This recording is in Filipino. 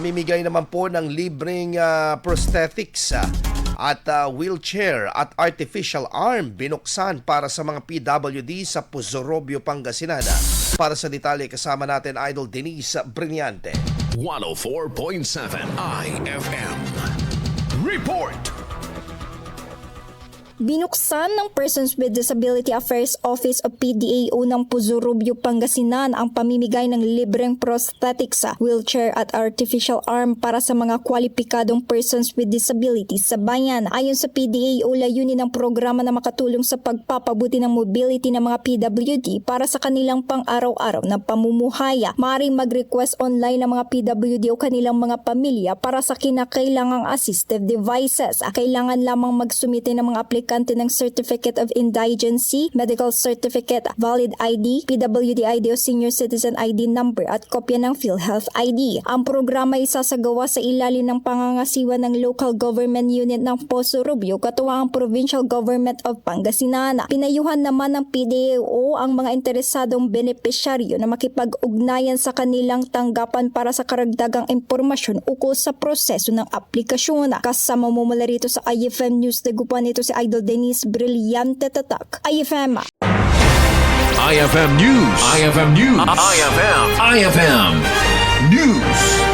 Mimigay naman po ng libreng prosthetics at wheelchair at artificial arm binuksan para sa mga PWD sa Puzorobio, Pangasinan. Para sa detalye kasama natin Idol Denise Brillante. 104.7 IFM Report. Binuksan ng Persons with Disability Affairs Office o PDAO ng Puzorobio, Pangasinan ang pamimigay ng libreng prosthetics, wheelchair at artificial arm para sa mga kwalipikadong persons with disabilities sa bayan. Ayon sa PDAO, layunin ng programa na makatulong sa pagpapabuti ng mobility ng mga PWD para sa kanilang pang-araw-araw na pamumuhay. Maaaring mag-request online ng mga PWD o kanilang mga pamilya para sa kinakailangang assistive devices. Kailangan lamang magsumite ng mga aplikasyon ng Certificate of Indigency, Medical Certificate, Valid ID, PWD ID o Senior Citizen ID number at kopya ng PhilHealth ID. Ang programa ay isasagawa sa ilalim ng pangangasiwa ng Local Government Unit ng Puzorobio katuwang ang Provincial Government of Pangasinan. Pinayuhan naman ng PDAO ang mga interesadong benepisyaryo na makipag-ugnayan sa kanilang tanggapan para sa karagdagang impormasyon ukol sa proseso ng aplikasyon. Kasama mo mula rito sa IFM News, nagupuan ito si Idol Denise Brillante Tatak. IFM. IFM News. IFM News. IFM News.